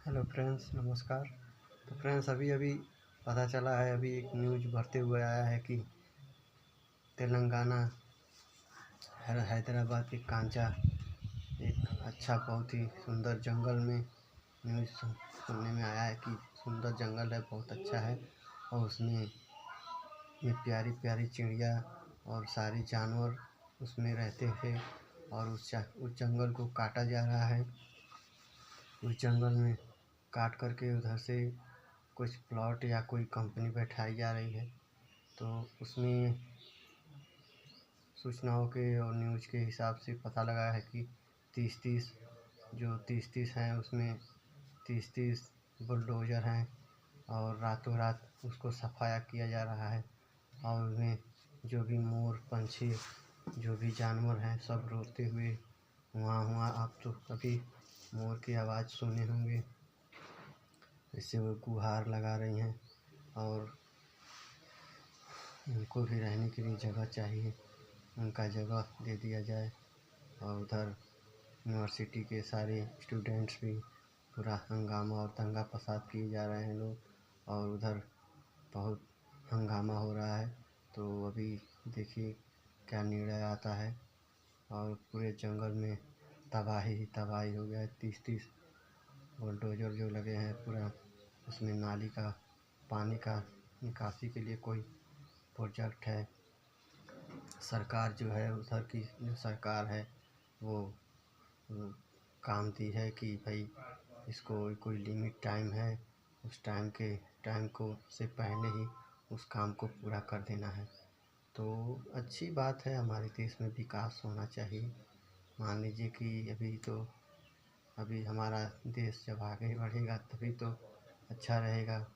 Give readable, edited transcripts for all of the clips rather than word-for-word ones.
Hello friends, नमस्कार। तो friends, अभी अभी पता चला है, अभी एक न्यूज़ भरते हुए आया है कि तेलंगाना हैदराबाद के कांचा एक अच्छा बहुत ही सुंदर जंगल में न्यूज़ सुनने में आया है कि सुंदर जंगल है, बहुत अच्छा है। और उसमें ये प्यारी प्यारी चिड़िया और सारी जानवर उसमें रहते थे और उस जंगल को काटा जा रहा है। उस जंगल में काट करके उधर से कुछ प्लॉट या कोई कंपनी बैठाई जा रही है। तो उसमें सूचनाओं के और न्यूज़ के हिसाब से पता लगा है कि 30-30 हैं, उसमें 30-30 बुलडोज़र हैं और रातों रात उसको सफाया किया जा रहा है। और उसमें जो भी मोर पंछी जो भी जानवर हैं सब रोते हुए वहाँ आप तो कभी मोर की आवाज़ सुने होंगे, इससे वो गुहार लगा रही हैं और उनको भी रहने के लिए जगह चाहिए, उनका जगह दे दिया जाए। और उधर यूनिवर्सिटी के सारे स्टूडेंट्स भी पूरा हंगामा और दंगा फसाद किए जा रहे हैं लोग, और उधर बहुत हंगामा हो रहा है। तो अभी देखिए क्या निर्णय आता है। और पूरे जंगल में तबाही ही तबाही हो गया है। 30-30 बुलडोज़र जो लगे हैं पूरा, उसमें नाली का पानी का निकासी के लिए कोई प्रोजेक्ट है। सरकार जो है उधर की जो सरकार है वो काम दी है कि भाई इसको कोई लिमिट टाइम है, उस टाइम को से पहले ही उस काम को पूरा कर देना है। तो अच्छी बात है, हमारे देश में विकास होना चाहिए। मान लीजिए कि अभी हमारा देश जब आगे बढ़ेगा तभी तो अच्छा रहेगा।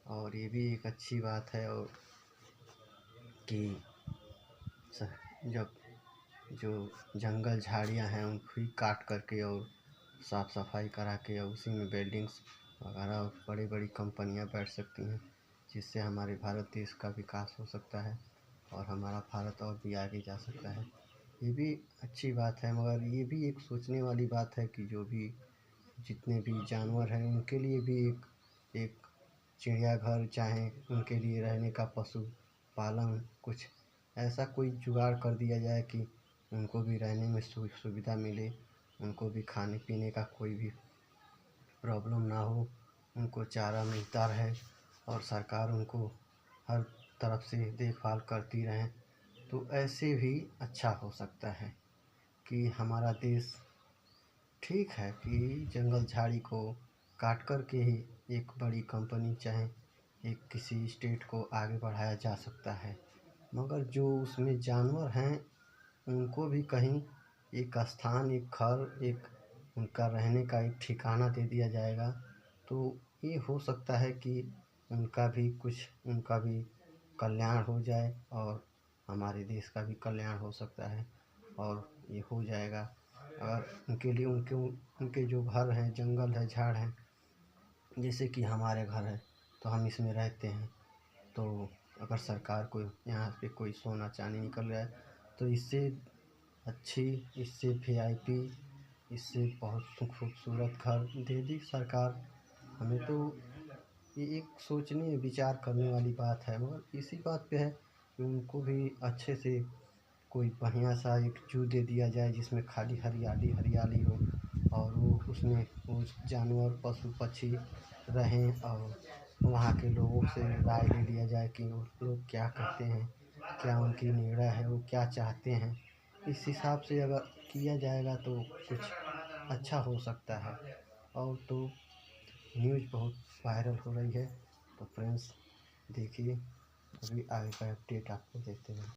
और ये भी एक अच्छी बात है और कि जब जो जंगल झाड़ियाँ हैं उनको ही काट करके और साफ़ सफाई करा के और उसी में बिल्डिंग्स वगैरह बड़ी बड़ी कंपनियां बैठ सकती हैं, जिससे हमारे भारत देश का विकास हो सकता है और हमारा भारत और भी आगे जा सकता है। ये भी अच्छी बात है, मगर ये भी एक सोचने वाली बात है कि जो भी जितने भी जानवर हैं उनके लिए भी एक चिड़ियाघर चाहे उनके लिए रहने का पशु पालन कुछ ऐसा कोई जुगाड़ कर दिया जाए कि उनको भी रहने में सुविधा मिले, उनको भी खाने पीने का कोई भी प्रॉब्लम ना हो, उनको चारा मिलता रहे और सरकार उनको हर तरफ से देखभाल करती रहे। तो ऐसे भी अच्छा हो सकता है कि हमारा देश ठीक है कि जंगल झाड़ी को काट कर के ही एक बड़ी कंपनी चाहे एक किसी स्टेट को आगे बढ़ाया जा सकता है। मगर जो उसमें जानवर हैं उनको भी कहीं एक स्थान, एक घर, एक उनका रहने का एक ठिकाना दे दिया जाएगा तो ये हो सकता है कि उनका भी कल्याण हो जाए और हमारे देश का भी कल्याण हो सकता है। और ये हो जाएगा अगर उनके लिए उनके जो घर हैं, जंगल है, झाड़ हैं, जैसे कि हमारे घर है तो हम इसमें रहते हैं। तो अगर सरकार को यहाँ पे कोई सोना चांदी निकल गया है तो इससे वीआईपी, इससे बहुत खूबसूरत घर दे दी सरकार हमें। तो ये एक सोचने विचार करने वाली बात है, मगर इसी बात पे है कि उनको भी अच्छे से कोई बढ़िया सा एक जू दे दिया जाए जिसमें खाली हरियाली हरियाली हो और वो उसमें वो जानवर पशु पक्षी रहें और वहाँ के लोगों से राय ले लिया जाए कि वो लोग क्या कहते हैं, क्या उनकी निर्णय है, वो क्या चाहते हैं। इस हिसाब से अगर किया जाएगा तो कुछ अच्छा हो सकता है। और तो न्यूज़ बहुत वायरल हो रही है। तो फ्रेंड्स देखिए, अभी आगे का अपडेट आपको देते हैं।